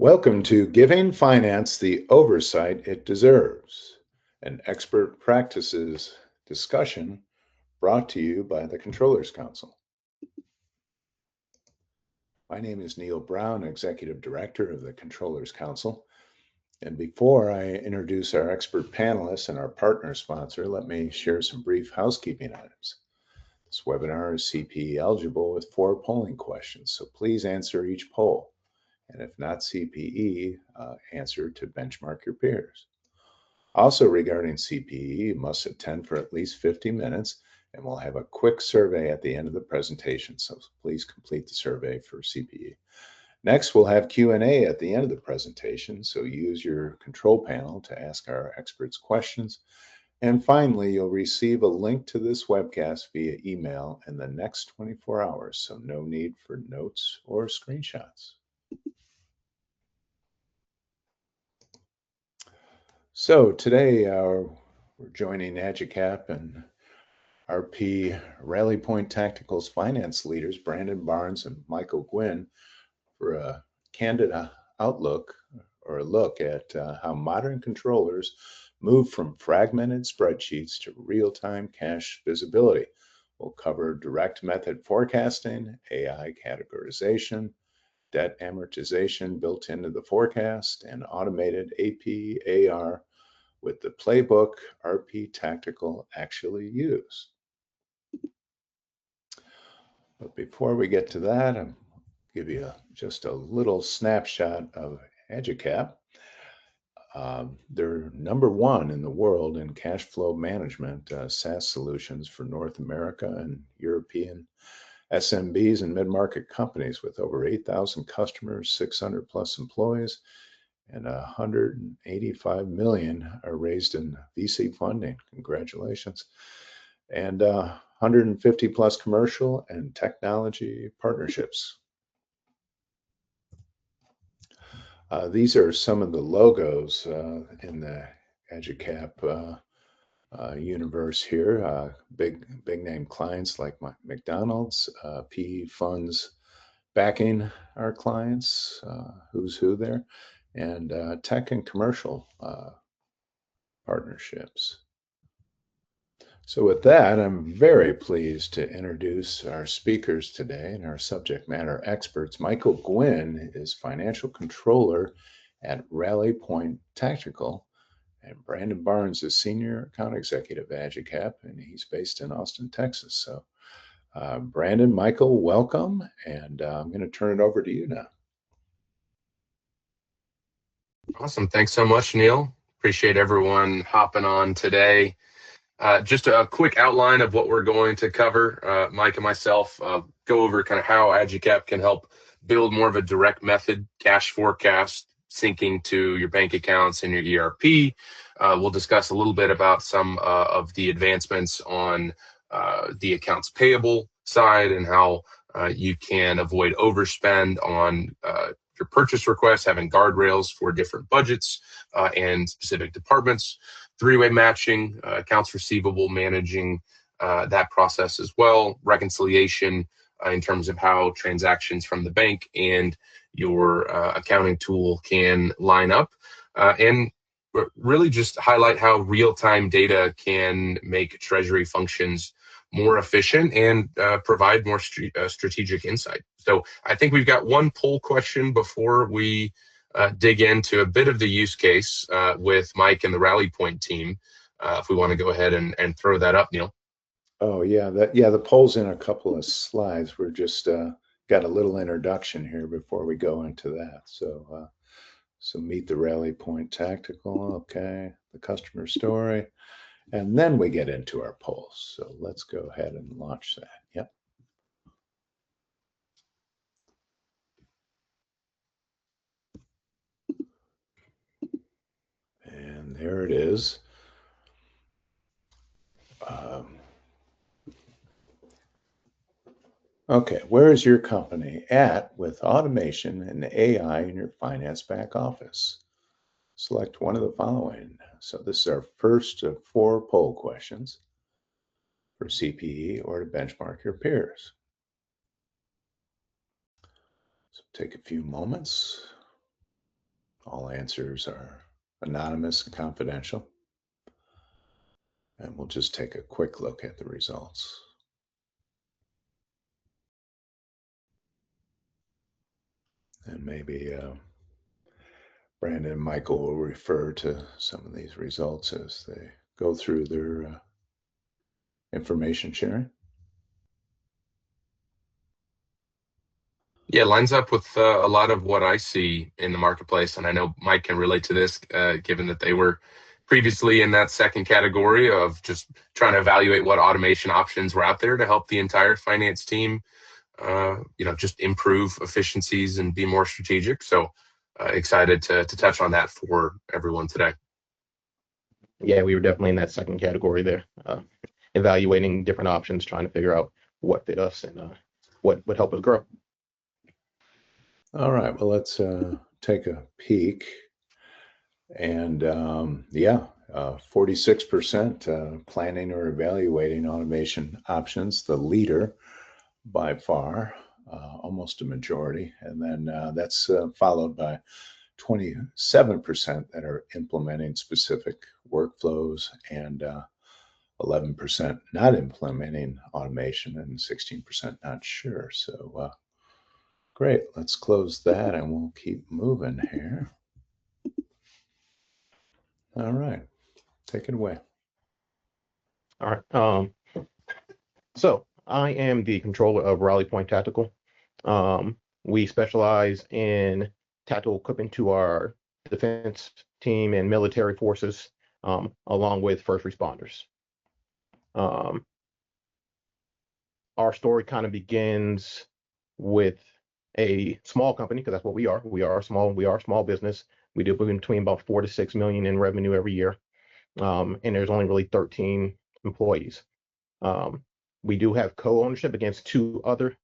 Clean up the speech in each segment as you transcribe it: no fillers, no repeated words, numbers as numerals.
Welcome to Giving Finance the Oversight It Deserves, an expert practices discussion brought to you by the Controllers Council. My name is Neil Brown, Executive Director of the Controllers Council. And before I introduce our expert panelists and our partner sponsor, let me share some brief housekeeping items. This webinar is CPE eligible with 4 polling questions, so please answer each poll. And if not CPE, answer to benchmark your peers. Also regarding CPE, you must attend for at least 50 minutes, and we'll have a quick survey at the end of the presentation, so please complete the survey for CPE. Next, we'll have Q&A at the end of the presentation, so use your control panel to ask our experts questions. And finally, you'll receive a link to this webcast via email in the next 24 hours, so no need for notes or screenshots. So today we're joining AgiCap and RP Rally Point Tactical's finance leaders, Brandon Barnes and Michael Gwinn, for a candid outlook or a look at how modern controllers move from fragmented spreadsheets to real-time cash visibility. We'll cover direct method forecasting, AI categorization, debt amortization built into the forecast, and automated AP, AR with the playbook RP Tactical actually use. But before we get to that, I'll give you just a little snapshot of AgiCap. They're #1 in the world in cash flow management SaaS solutions for North America and European SMBs and mid-market companies with over 8,000 customers, 600 plus employees, and 185 million are raised in VC funding. Congratulations. And 150 plus commercial and technology partnerships. These are some of the logos in the AgiCap universe here. Big name clients like McDonald's, PE funds backing our clients, who's who there, and tech and commercial partnerships. So with that, I'm very pleased to introduce our speakers today and our subject matter experts. Michael Gwinn is Financial Controller at Rally Point Tactical, and Brandon Barnes is Senior Account Executive at AgiCap, and he's based in Austin, Texas. So Brandon, Michael, welcome, and I'm going to turn it over to you now. Awesome. Thanks so much, Neil. Appreciate everyone hopping on today. Just a quick outline of what we're going to cover. Mike and myself go over kind of how AgiCap can help build more of a direct method cash forecast syncing to your bank accounts and your ERP. We'll discuss a little bit about some of the advancements on the accounts payable side and how you can avoid overspend on your purchase requests, having guardrails for different budgets and specific departments. Three-way matching, accounts receivable, managing that process as well. Reconciliation in terms of how transactions from the bank and your accounting tool can line up. And really just highlight how real-time data can make treasury functions more efficient and provide more strategic insight. So I think we've got one poll question before we dig into a bit of the use case with Mike and the Rally Point team. If we want to go ahead and throw that up, Neil. Oh yeah, the poll's in a couple of slides. We're just got a little introduction here before we go into that. So meet the Rally Point Tactical, okay, the customer story, and then we get into our polls. So let's go ahead and launch that. Yep. And there it is. Okay, where is your company at with automation and AI in your finance back office? Select one of the following. So this is our first of 4 poll questions for CPE or to benchmark your peers. So take a few moments. All answers are anonymous and confidential. And we'll just take a quick look at the results. And maybe Brandon and Michael will refer to some of these results as they go through their information sharing. Yeah, lines up with a lot of what I see in the marketplace, and I know Mike can relate to this, given that they were previously in that second category of just trying to evaluate what automation options were out there to help the entire finance team, just improve efficiencies and be more strategic. So excited to touch on that for everyone today. Yeah, we were definitely in that second category there, evaluating different options, trying to figure out what fit us and what would help us grow. All right, well, let's take a peek. And 46% planning or evaluating automation options, the leader by far, almost a majority. And then that's followed by 27% that are implementing specific workflows and 11% not implementing automation and 16% not sure. So great, let's close that and we'll keep moving here. All right, take it away. All right. So I am the controller of Rally Point Tactical. We specialize in tactical equipment to our defense team and military forces, along with first responders. Our story kind of begins with a small company, because that's what we are. We are a small business. We do between about 4 to 6 million in revenue every year. And there's only really 13 employees. We do have co-ownership against two other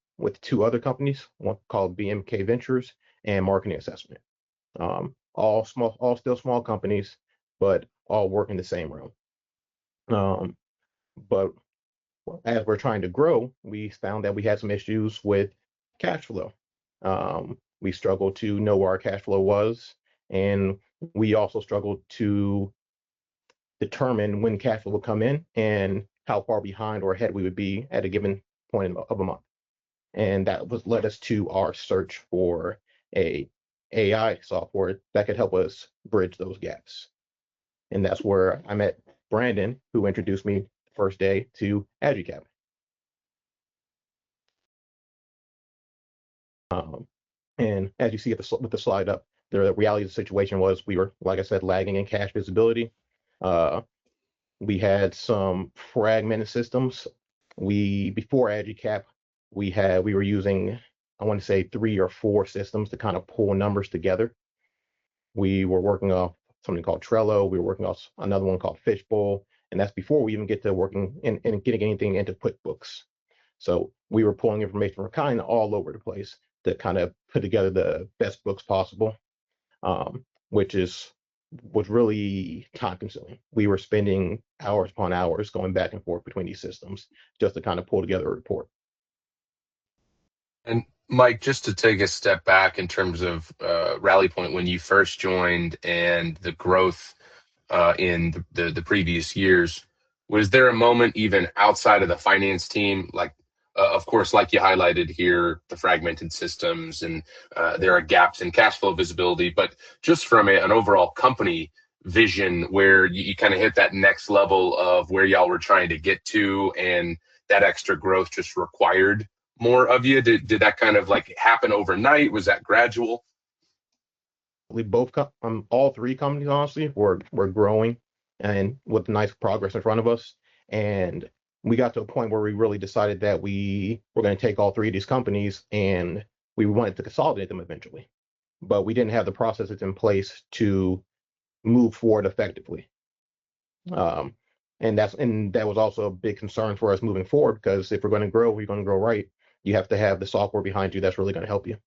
companies, one called BMK Ventures and Marketing Assessment. All still small companies, but all work in the same realm. But as we're trying to grow, we found that we had some issues with cash flow. We struggled to know where our cash flow was, and we also struggled to determine when cash flow would come in and how far behind or ahead we would be at a given point of a month. And that led us to our search for a AI software that could help us bridge those gaps. And that's where I met Brandon, who introduced me the first day to AgiCap. And as you see with the slide up, the reality of the situation was we were, like I said, lagging in cash visibility. We had some fragmented systems. Before AgiCap, we were using, I want to say, 3 or 4 systems to kind of pull numbers together. We were working off something called Trello. We were working off another one called Fishbowl, and that's before we even get to working and getting anything into QuickBooks. So we were pulling information from kind of all over the place to kind of put together the best books possible, which was really time consuming. We were spending hours upon hours going back and forth between these systems just to kind of pull together a report. And Mike, just to take a step back in terms of Rally Point, when you first joined and the growth in the previous years, was there a moment even outside of the finance team, like, of course, like you highlighted here, the fragmented systems and there are gaps in cash flow visibility, but just from an overall company vision where you kind of hit that next level of where y'all were trying to get to and that extra growth just required more of you? Did that kind of like happen overnight? Was that gradual? We all 3 companies, honestly, were growing and with nice progress in front of us. And we got to a point where we really decided that we were going to take all 3 of these companies and we wanted to consolidate them eventually. But we didn't have the processes in place to move forward effectively. And that was also a big concern for us moving forward, because if we're going to grow, we're going to grow right. You have to have the software behind you that's really going to help you.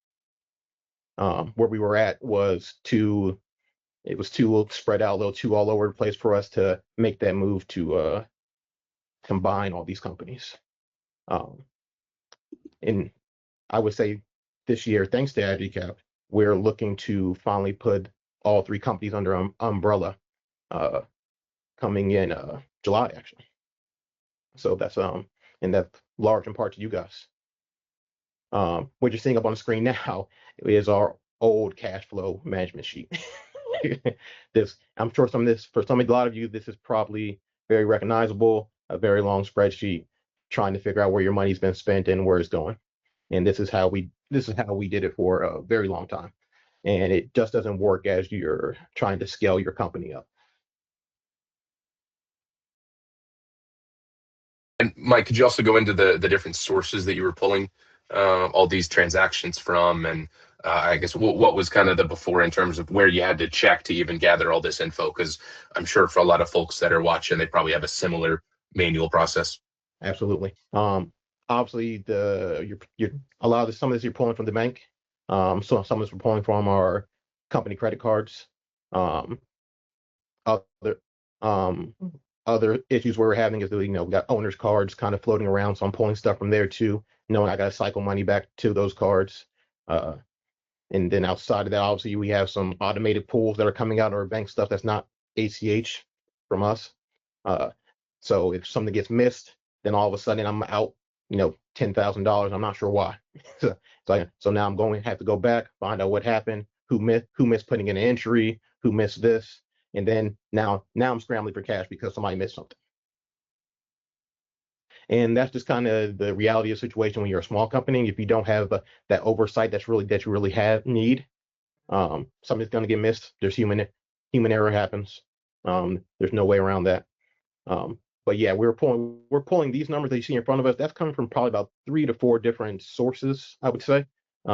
Where we were at was too spread out, a little too all over the place for us to make that move to combine all these companies. And I would say this year, thanks to AgiCap, we're looking to finally put all three companies under umbrella coming in July, actually. So that's and that's large in part to you guys. What you're seeing up on the screen now is our old cash flow management sheet. I'm sure for a lot of you, this is probably very recognizable, a very long spreadsheet trying to figure out where your money's been spent and where it's going. And this is how we did it for a very long time. And it just doesn't work as you're trying to scale your company up. And Mike, could you also go into the different sources that you were pulling all these transactions from, and I guess what was kind of the before in terms of where you had to check to even gather all this info? Because I'm sure for a lot of folks that are watching, they probably have a similar manual process. Absolutely. Obviously, a lot of some of this you're pulling from the bank. So some of this we're pulling from our company credit cards. Other other issues we're having is that we got owners cards kind of floating around, so I'm pulling stuff from there too, knowing I got to cycle money back to those cards. And then outside of that, obviously we have some automated pools that are coming out of our bank stuff that's not ACH from us. So if something gets missed, then all of a sudden I'm out, $10,000. I'm not sure why. So now I'm going to have to go back, find out what happened, who missed putting in an entry, who missed this, and then now I'm scrambling for cash because somebody missed something. And that's just kind of the reality of the situation when you're a small company. If you don't have that oversight that you really need, something's going to get missed. There's human error happens. There's no way around that. But yeah, we're pulling these numbers that you see in front of us. That's coming from probably about 3 to 4 different sources, I would say,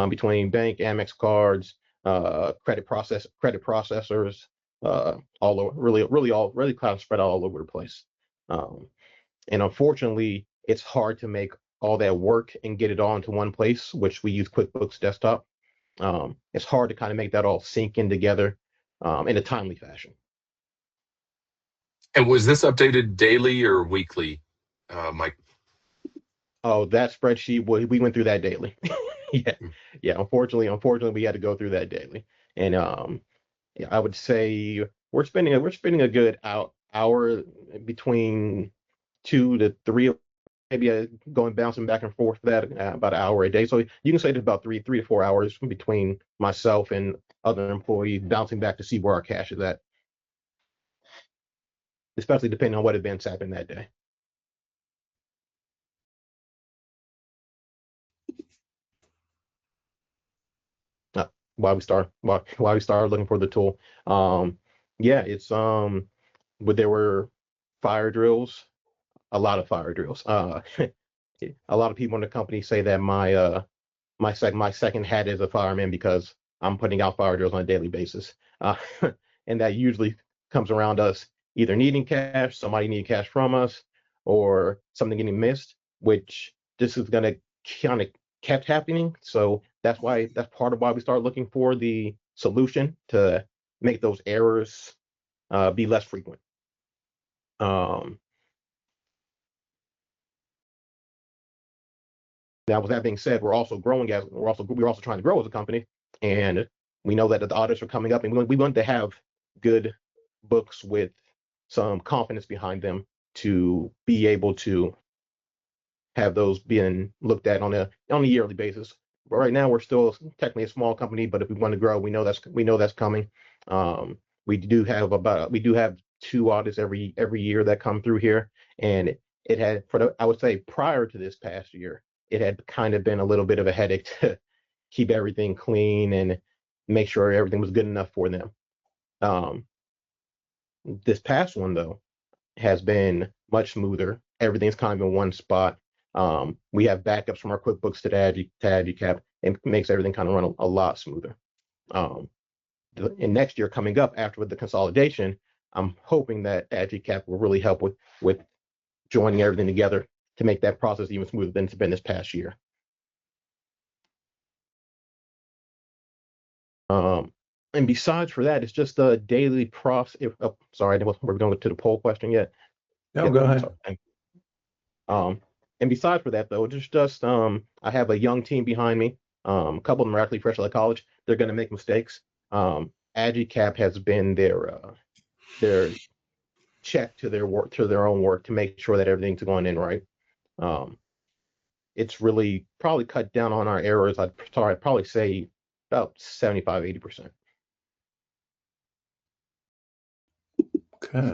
between bank, Amex cards, credit processors, all over, really kind of spread out all over the place. And unfortunately, it's hard to make all that work and get it all into one place, which we use QuickBooks Desktop. It's hard to kind of make that all sync in together in a timely fashion. And was this updated daily or weekly, Mike? Oh, that spreadsheet, we went through that daily. Yeah. Unfortunately, we had to go through that daily. And yeah, I would say we're spending a good hour between 2 to 3, maybe bouncing back and forth for that about an hour a day. So you can say it's about 3 to 4 hours between myself and other employees bouncing back to see where our cash is at, especially depending on what events happen that day. Why we started looking for the tool. Yeah, it's but there were fire drills, a lot of fire drills. A lot of people in the company say that my second hat is a fireman because I'm putting out fire drills on a daily basis. And that usually comes around us either needing cash, somebody needing cash from us, or something getting missed, which this is gonna kind of kept happening. So that's part of why we started looking for the solution to make those errors be less frequent. Now, with that being said, we're also trying to grow as a company, and we know that the audits are coming up, and we want to have good books with some confidence behind them to be able to have those being looked at on a yearly basis. But right now, we're still technically a small company, but if we want to grow, we know that's coming. We do have 2 audits every year that come through here, and it had I would say prior to this past year, it had kind of been a little bit of a headache to keep everything clean and make sure everything was good enough for them. This past one though has been much smoother. Everything's kind of in one spot. We have backups from our QuickBooks to AgiCap, and makes everything kind of run a lot smoother. And next year coming up after the consolidation, I'm hoping that AgiCap will really help with joining everything together to make that process even smoother than it's been this past year. And besides for that, it's just a daily process. Sorry, we're going to the poll question yet. No, go ahead. And besides for that, though, I have a young team behind me. A couple of them are actually fresh out of college. They're going to make mistakes. AgiCap has been their check to their work, to their own work, to make sure that everything's going in right. It's really probably cut down on our errors. I'd probably say about 75, 80%. Okay.